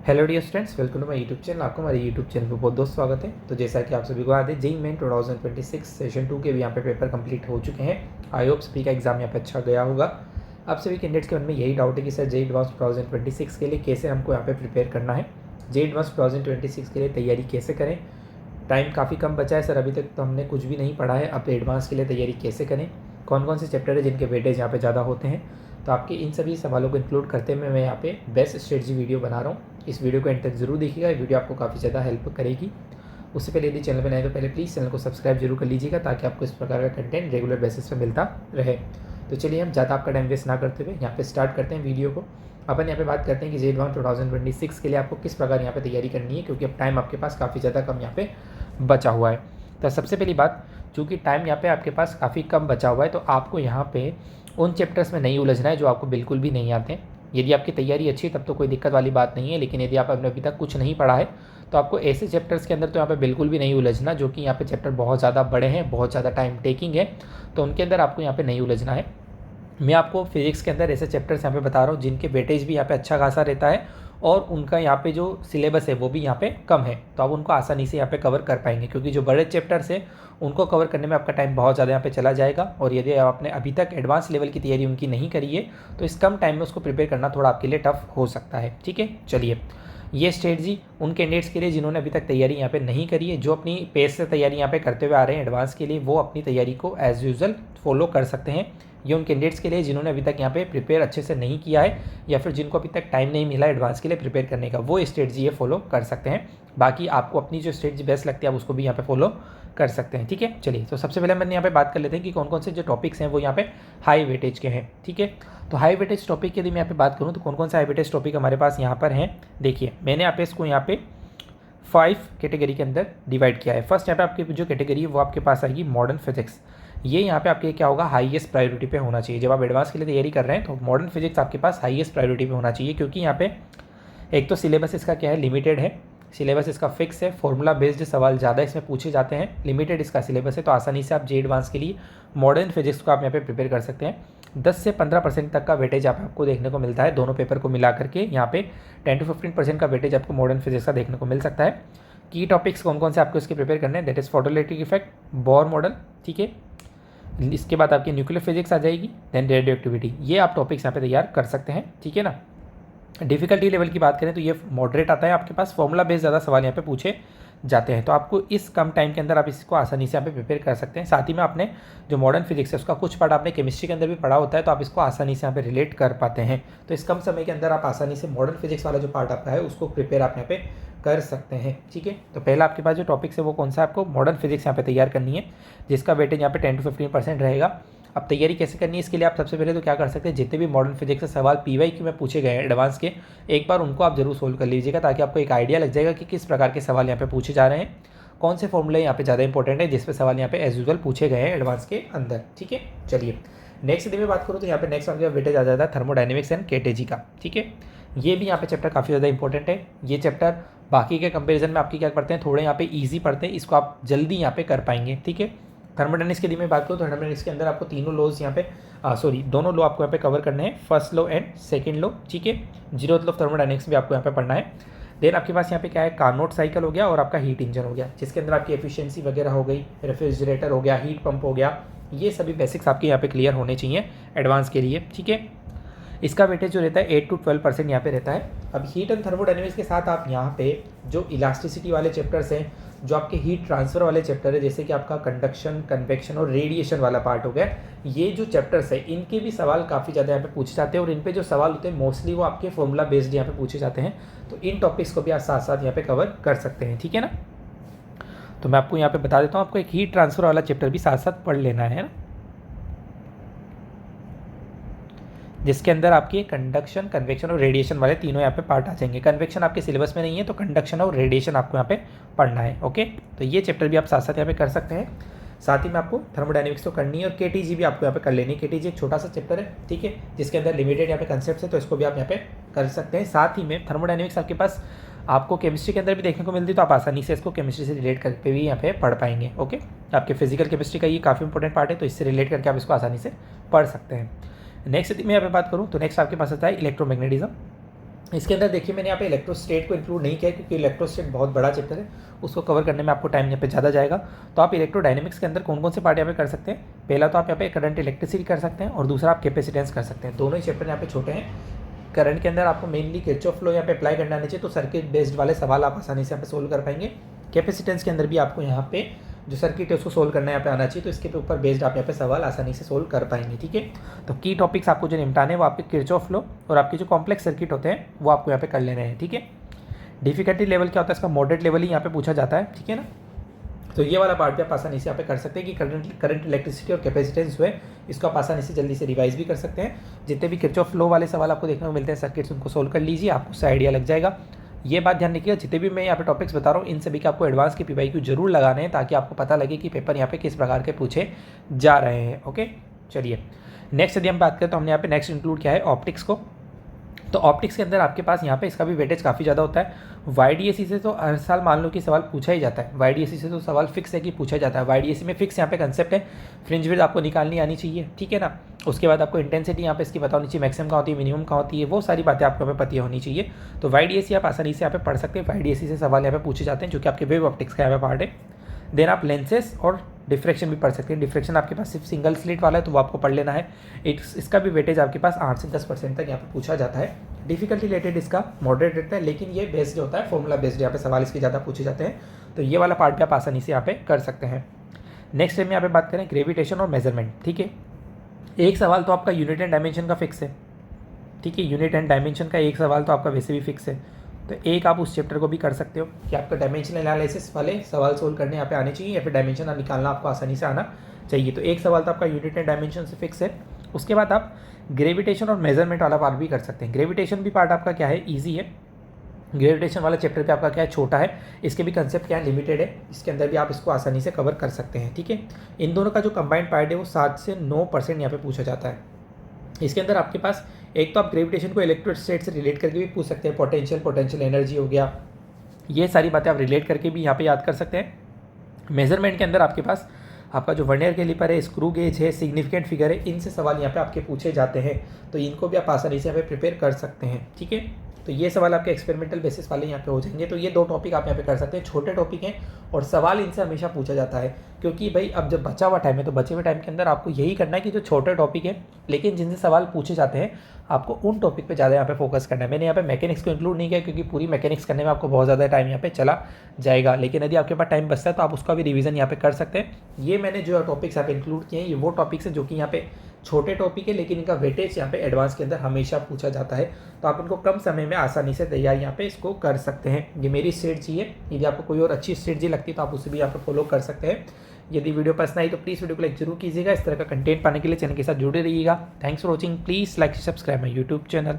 Hello dear students, welcome to my YouTube channel. आपको हमारे YouTube channel पर बहुत बहुत स्वागत है। तो जैसा कि आप सभी को याद है, जेईई मेन 2026 सेशन 2 के भी यहाँ पे पेपर कंप्लीट हो चुके हैं। आई होप सभी का एग्जाम यहाँ पे अच्छा गया होगा। आप सभी कैंडिडेट्स के मन में यही डाउट है कि सर जेईई एडवांस 2026 के लिए कैसे हमको यहाँ पे प्रिपेयर करना है, जेईई एडवांस 2026 के लिए तैयारी कैसे करें। टाइम काफ़ी कम बचा है सर, अभी तक तो हमने कुछ भी नहीं पढ़ा है। अब एडवांस के लिए तैयारी कैसे करें, कौन कौन से चैप्टर है जिनके वेटेज यहाँ पे ज़्यादा होते हैं। तो आपके इन सभी सवालों को इंक्लूड करते हुए मैं यहाँ पे बेस्ट स्ट्रेटजी वीडियो बना रहा हूँ। इस वीडियो को एंड तक जरूर देखिएगा, ये वीडियो आपको काफ़ी ज़्यादा हेल्प करेगी। उससे पहले यदि चैनल पर नए तो पहले प्लीज़ चैनल को सब्सक्राइब जरूर कर लीजिएगा, ताकि आपको इस प्रकार का कंटेंट रेगुलर बेसिस पर मिलता रहे। तो चलिए हम ज़्यादा आपका टाइम वेस्ट ना करते हुए यहाँ पे स्टार्ट करते हैं वीडियो को। अपन यहाँ पे बात करते हैं कि जेईई एडवांस 2026 के लिए आपको किस प्रकार यहाँ पे तैयारी करनी है, क्योंकि अब टाइम आपके पास काफ़ी ज़्यादा कम यहाँ पे बचा हुआ है। तो सबसे पहली बात, चूँकि टाइम यहाँ पे आपके पास काफ़ी कम बचा हुआ है, तो आपको यहाँ पे उन चैप्टर्स में नहीं उलझना है जो आपको बिल्कुल भी नहीं आते हैं। यदि आपकी तैयारी अच्छी है तब तो कोई दिक्कत वाली बात नहीं है, लेकिन यदि आपने अभी तक कुछ नहीं पढ़ा है तो आपको ऐसे चैप्टर्स के अंदर तो यहाँ पे बिल्कुल भी नहीं उलझना, जो कि यहाँ पे चैप्टर बहुत ज़्यादा बड़े हैं, बहुत ज़्यादा टाइम टेकिंग है, तो उनके अंदर आपको यहाँ पे नहीं उलझना है। मैं आपको फिजिक्स के अंदर ऐसे चैप्टर्स यहाँ पे बता रहा हूँ जिनके वेटेज भी यहाँ पे अच्छा खासा रहता है, और उनका यहाँ पे जो सिलेबस है वो भी यहाँ पे कम है, तो आप उनको आसानी से यहाँ पे कवर कर पाएंगे। क्योंकि जो बड़े चैप्टर्स हैं उनको कवर करने में आपका टाइम बहुत ज़्यादा यहाँ पे चला जाएगा, और यदि आपने अभी तक एडवांस लेवल की तैयारी उनकी नहीं करी है तो इस कम टाइम में उसको प्रिपेयर करना थोड़ा आपके लिए टफ हो सकता है। ठीक है, चलिए ये स्ट्रेटजी उन कैंडिडेट्स के लिए जिन्होंने अभी तक तैयारी यहाँ पे नहीं करी है, जो अपनी पेस से तैयारी यहाँ पे करते हुए आ रहे हैं एडवांस के लिए, वो अपनी तैयारी को एज यूजुअल फॉलो कर सकते हैं। ये उन कैंडिडेट्स के लिए जिन्होंने अभी तक यहाँ पे प्रिपेयर अच्छे से नहीं किया है, या फिर जिनको अभी तक टाइम नहीं मिला एडवांस के लिए प्रिपेयर करने का, वो स्ट्रेटजी ये फॉलो कर सकते हैं। बाकी आपको अपनी जो स्ट्रेटजी बेस्ट लगती है आप उसको भी यहाँ पे फॉलो कर सकते हैं। ठीक है, चलिए तो सबसे पहले मैंने यहाँ पे बात कर लेते हैं कि कौन कौन से जो टॉपिक्स हैं वो यहाँ पे हाई वेटेज के हैं। ठीक है, तो हाई वेटेज टॉपिक की यदि मैं यहाँ पे बात करूँ तो कौन कौन से हाई वेटेज टॉपिक हमारे पास यहाँ पर हैं। देखिए मैंने यहाँ पे इसको यहाँ पे 5 कैटेगरी के अंदर डिवाइड किया है। फर्स्ट यहाँ पे आपकी जो कैटेगरी है वो आपके पास आएगी मॉडर्न फिजिक्स। ये यहाँ पे आपके क्या होगा, हाईएस्ट प्रायोरिटी पे होना चाहिए। जब आप एडवांस के लिए तैयारी कर रहे हैं तो मॉडर्न फिजिक्स आपके पास हाईएस्ट प्रायोरिटी पे होना चाहिए, क्योंकि यहाँ पे एक तो सिलेबस इसका क्या है, लिमिटेड है। सिलेबस इसका फिक्स है, फॉर्मूला बेस्ड सवाल ज़्यादा इसमें पूछे जाते हैं, लिमिटेड इसका सिलेबस है, तो आसानी से आप जेईई एडवांस के लिए मॉडर्न फिजिक्स को आप यहाँ पे प्रिपेयर कर सकते हैं। 10 से 15% तक का वेटेज आपको देखने को मिलता है, दोनों पेपर को मिला करके यहाँ पे 10 to 15% का वेटेज आपको मॉडर्न फिजिक्स का देखने को मिल सकता है। की टॉपिक्स कौन कौन से आपको इसके प्रिपेयर करने हैं, that is photoelectric effect, Bohr model. ठीक है, इसके बाद आपकी न्यूक्लियर फिजिक्स आ जाएगी, देन रेडियो एक्टिविटी। ये आप टॉपिक्स यहाँ पे तैयार कर सकते हैं। ठीक है ना, डिफिकल्टी लेवल की बात करें तो ये मॉडरेट आता है आपके पास, फॉर्मूला बेस्ड ज़्यादा सवाल यहाँ पे पूछे जाते हैं, तो आपको इस कम टाइम के अंदर आप इसको आसानी से यहाँ पे प्रिपेयर कर सकते हैं। साथ ही में आपने जो मॉडर्न फिजिक्स है उसका कुछ पार्ट आपने केमिस्ट्री के अंदर भी पढ़ा होता है, तो आप इसको आसानी से यहाँ पे रिलेट कर पाते हैं। तो इस कम समय के अंदर आप आसानी से मॉडर्न फिजिक्स वाला जो पार्ट आपका है उसको प्रिपेयर आप यहाँ पे कर सकते हैं। ठीक है, तो पहला आपके पास जो टॉपिक्स है वो कौन सा, आपको मॉडर्न फिजिक्स यहाँ पे तैयार करनी है, जिसका वेटेज यहाँ पे 10 to 15% रहेगा। अब तैयारी कैसे करनी है इसके लिए आप सबसे पहले तो क्या कर सकते हैं, जितने भी मॉडर्न फिजिक्स से सवाल PYQ में पूछे गए हैं एडवांस के, एक बार उनको आप जरूर सोल्व कर लीजिएगा, ताकि आपको एक आइडिया लग जाएगा कि किस प्रकार के सवाल यहाँ पे पूछे जा रहे हैं, कौन से फॉर्मूले यहाँ पे ज़्यादा इंपॉर्टेंट है, जिस पे सवाल यहाँ पे एज यूजुअल पूछे गए हैं एडवांस के अंदर। ठीक है, चलिए नेक्स्ट यदि मैं बात करूँ तो यहाँ पे नेक्स्ट आपके वेटेज आ जाता है थर्मोडायनेमिक्स एंड केटीजी का। ठीक है, ये भी यहाँ पे चैप्टर काफ़ी ज़्यादा इंपॉर्टेंट है। ये चैप्टर बाकी के कंपेरिजन में आपकी क्या पढ़ते हैं, थोड़े यहाँ पे ईजी पढ़ते हैं, इसको आप जल्दी यहाँ पे कर पाएंगे। ठीक है, थर्मोडायनेमिक्स की यदि मैं बात करूँ तो थर्मोडायनेमिक्स के अंदर आपको तीनों लॉज यहाँ पे दोनों लॉ आपको यहाँ पे कवर करने हैं, first law and second law. ठीक है, जीरोथ लॉ ऑफ थर्मोडायनेमिक्स भी आपको यहाँ पे पढ़ना है। देन आपके पास यहाँ पे क्या है, कार्नोट साइकिल हो गया और आपका हीट इंजन हो गया, जिसके अंदर आपकी एफिशिएंसी वगैरह हो गई, रेफ्रिजरेटर हो गया, हीट पंप हो गया, ये सभी बेसिक्स आपके यहाँ पे क्लियर होने चाहिए एडवांस के लिए। ठीक है, इसका वेटेज जो रहता है 8 to 12% यहाँ पे रहता है। अब हीट एंड थर्मोडायनेमिक्स के साथ आप यहाँ पे जो इलास्टिसिटी वाले चैप्टर्स हैं, जो आपके हीट ट्रांसफर वाले चैप्टर है, जैसे कि आपका कंडक्शन, कन्वेक्शन और रेडिएशन वाला पार्ट हो गया, ये जो चैप्टर्स है इनके भी सवाल काफ़ी ज़्यादा यहाँ पे पूछे जाते हैं, और इन पे जो सवाल होते हैं मोस्टली वो आपके फॉर्मूला बेस्ड यहाँ पे पूछे जाते हैं। तो इन टॉपिक्स को भी आप साथ साथ यहाँ पे कवर कर सकते हैं। ठीक है ना, तो मैं आपको यहाँ पे बता देता हूँ, आपको एक हीट ट्रांसफर वाला चैप्टर भी साथ साथ पढ़ लेना है ना, जिसके अंदर आपकी कंडक्शन, कन्वेक्शन और रेडिएशन वाले तीनों यहाँ पे पार्ट आ जाएंगे। कन्वेक्शन आपके सिलेबस में नहीं है, तो कंडक्शन और रेडिएशन आपको यहाँ पे पढ़ना है। ओके, तो ये चैप्टर भी आप साथ साथ यहाँ पे कर सकते हैं। साथ ही में आपको थर्मोडायनेमिक्स तो करनी है, और केटीजी भी आपको यहाँ पे कर लेनी है। केटीजी एक छोटा सा चैप्टर है, ठीक है, जिसके अंदर लिमिटेड यहाँ पे कंसेप्ट है, तो इसको भी आप यहाँ पे कर सकते हैं। साथ ही में थर्मोडायनेमिक्स आपके पास आपको केमिस्ट्री के अंदर भी देखने को मिलती है, तो आप आसानी से इसको केमिस्ट्री से रिलेट करके भी यहाँ पे पढ़ पाएंगे। ओके, आपके फिजिकल केमिस्ट्री का ये काफ़ी इंपॉर्टेंट पार्ट है, तो इससे रिलेट करके आप इसको आसानी से पढ़ सकते हैं। नेक्स्ट यदि मैं यहाँ पे बात करूँ तो नेक्स्ट आपके पास आता है इलेक्ट्रोमैग्नेटिज्म। इसके अंदर देखिए मैंने यहाँ पे इलेक्ट्रोस्टेट को इंक्लूड नहीं किया क्योंकि इलेक्ट्रोस्टेट बहुत बड़ा चैप्टर है, उसको कवर करने में आपको टाइम यहाँ पे ज़्यादा जाएगा। तो आप इलेक्ट्रोडायनेमिक्स के अंदर कौन कौन से पार्ट यहाँ पे कर सकते हैं, पहला तो आप यहाँ पे करंट इलेक्ट्रिसिटी कर सकते हैं और दूसरा आप कैपेसिटेंस कर सकते हैं। दोनों ही चैप्टर यहाँ पे छोटे हैं। करंट के अंदर आपको मेनली किरचॉफ लॉ यहाँ पे अप्लाई करना आना चाहिए, तो सर्किट बेस्ड वाले सवाल आप आसानी से यहाँ पे सोल्व कर पाएंगे। कैपेसिटेंस के अंदर भी आपको यहाँ पे जो सर्किट है उसको सोल्व करना यहाँ पे आना चाहिए, तो इसके ऊपर बेस्ड आप यहाँ पे सवाल आसानी से सोल्व कर पाएंगे। ठीक है, तो की टॉपिक्स आपको जो निपटाने हैं वो आपके किरचॉफ लॉ और आपके जो कॉम्प्लेक्स सर्किट होते हैं वो आपको यहाँ पे कर लेने हैं। ठीक है, डिफिकल्टी लेवल क्या होता है, इसका मॉडरेट लेवल ही यहाँ पे पूछा जाता है। ठीक है ना, तो ये वाला पार्ट भी आप आसानी से यहाँ पे कर सकते हैं कि करंट इलेक्ट्रिसिटी और कैपेसिटेंस हुए, इसको आप आसानी से जल्दी से रिवाइज भी कर सकते हैं। जितने भी किरचॉफ लॉ वाले सवाल आपको देखने को मिलते हैं सर्किट्स, उनको सोल्व कर लीजिए, आपको उससे आइडिया लग जाएगा। ये बात ध्यान रखिएगा, जितने भी मैं यहाँ पे टॉपिक्स बता रहा हूँ इन सभी के आपको एडवांस के PYQ जरूर लगाने हैं, ताकि आपको पता लगे कि पेपर यहाँ पे किस प्रकार के पूछे जा रहे हैं। ओके, चलिए नेक्स्ट यदि हम बात करें तो हमने यहाँ पे नेक्स्ट इंक्लूड किया है ऑप्टिक्स को। तो ऑप्टिक्स के अंदर आपके पास यहाँ पे इसका भी वेटेज काफ़ी ज़्यादा होता है। YDAC से तो हर साल मान लो कि सवाल पूछा ही जाता है, YDAC से तो सवाल फिक्स है कि पूछा जाता है। YDAC में फिक्स यहाँ पे कंसेप्ट है, फ्रिंज विड्थ आपको निकालनी आनी चाहिए। ठीक है ना, उसके बाद आपको इंटेंसिटी यहाँ पे इसकी पता होनी चाहिए, मैक्सिमम कहाँ होती है, मिनिमम कहाँ होती है, वो सारी बातें आपको यहाँ पे पता होनी चाहिए। तो YDAC आप आसानी से यहाँ पे पढ़ सकते हैं। YDAC से सवाल यहाँ पे पूछे जाते हैं जो कि आपके वेव ऑप्टिक्स का यहाँ पे पार्ट है। देन आप लेंसेज और डिफ्रेक्शन भी पढ़ सकते हैं। डिफ्रेक्शन आपके पास सिर्फ सिंगल स्लिट वाला है तो वो आपको पढ़ लेना है। इसका भी वेटेज आपके पास 8 से 10% तक यहाँ पे पूछा जाता है। डिफिकल्टी रिलेटेड इसका मॉडरेट रहता है, लेकिन ये बेस्ड होता है फॉर्मूला बेस्ड, यहाँ पे सवाल इसके ज़्यादा पूछे जाते हैं। तो ये वाला पार्ट भी आप आसानी से यहाँ पे कर सकते हैं। नेक्स्ट टाइम यहाँ पे बात करें ग्रेविटेशन और मेजरमेंट। ठीक है, एक सवाल तो आपका यूनिट एंड डायमेंशन का फिक्स है। ठीक है, यूनिट एंड डायमेंशन का एक सवाल तो आपका वैसे भी फिक्स है, तो एक आप उस चैप्टर को भी कर सकते हो कि आपका डायमेंशनल एनालिसिस वाले सवाल सोल्व करने यहाँ पे आने चाहिए या फिर डायमेंशन निकालना आपको आसानी से आना चाहिए। तो एक सवाल तो आपका यूनिट एंड डायमेंशन से फिक्स है। उसके बाद आप ग्रेविटेशन और मेजरमेंट वाला पार्ट भी कर सकते हैं। ग्रेविटेशन भी पार्ट आपका क्या है, ईजी है। ग्रेविटेशन वाला चैप्टर भी आपका क्या है, छोटा है। इसके भी कंसेप्ट क्या है, लिमिटेड है। इसके अंदर भी आप इसको आसानी से कवर कर सकते हैं। ठीक है, इन दोनों का जो कंबाइंड पार्ट है वो 7 से 9% यहाँ पे पूछा जाता है। इसके अंदर आपके पास एक तो आप ग्रेविटेशन को इलेक्ट्रोस्टेट से रिलेट करके भी पूछ सकते हैं, पोटेंशियल एनर्जी हो गया, ये सारी बातें आप रिलेट करके भी यहाँ पे याद कर सकते हैं। मेजरमेंट के अंदर आपके पास आपका जो वर्नियर कैलिपर है, स्क्रू गेज है, सिग्निफिकेंट फिगर है, इनसे सवाल यहाँ पे आपके पूछे जाते हैं, तो इनको भी आप आसानी से यहाँ पे प्रिपेयर कर सकते हैं। ठीक है, तो ये सवाल आपके एक्सपेरिमेंटल बेसिस वाले यहाँ पे हो जाएंगे। तो ये 2 टॉपिक आप यहाँ पे कर सकते हैं, छोटे टॉपिक हैं और सवाल इनसे हमेशा पूछा जाता है, क्योंकि भाई अब जब बचा हुआ टाइम है तो बचे हुए टाइम के अंदर आपको यही करना है कि जो छोटे टॉपिक है लेकिन जिनसे सवाल पूछे जाते हैं आपको उन टॉपिक पे ज़्यादा यहाँ पे फोकस करना है। मैंने यहाँ पे मैकेनिक्स को इंक्लूड नहीं किया क्योंकि पूरी मैकेनिक्स करने में आपको बहुत ज़्यादा टाइम यहाँ पे चला जाएगा, लेकिन यदि आपके पास टाइम बचता है तो आप उसका भी रिवीजन यहाँ पे कर सकते हैं। ये मैंने जो टॉपिक्स यहाँ पे इंक्लूड किए हैं ये वो टॉपिक्स हैं जो कि यहाँ पे छोटे टॉपिक है, लेकिन इनका वेटेज यहाँ पे एडवांस के अंदर हमेशा पूछा जाता है, तो आप इनको कम समय में आसानी से तैयार यहाँ पे इसको कर सकते हैं। ये मेरी स्ट्रेटजी है, यदि आपको कोई और अच्छी स्ट्रेटजी लगती है तो आप उसे भी यहाँ पे फॉलो कर सकते हैं। यदि वीडियो पसंद आई तो प्लीज़ वीडियो को लाइक जरूर कीजिएगा। इस तरह का कंटेंट पाने के लिए चैनल के साथ जुड़े रहिएगा। Thanks for watching, please like subscribe my YouTube channel.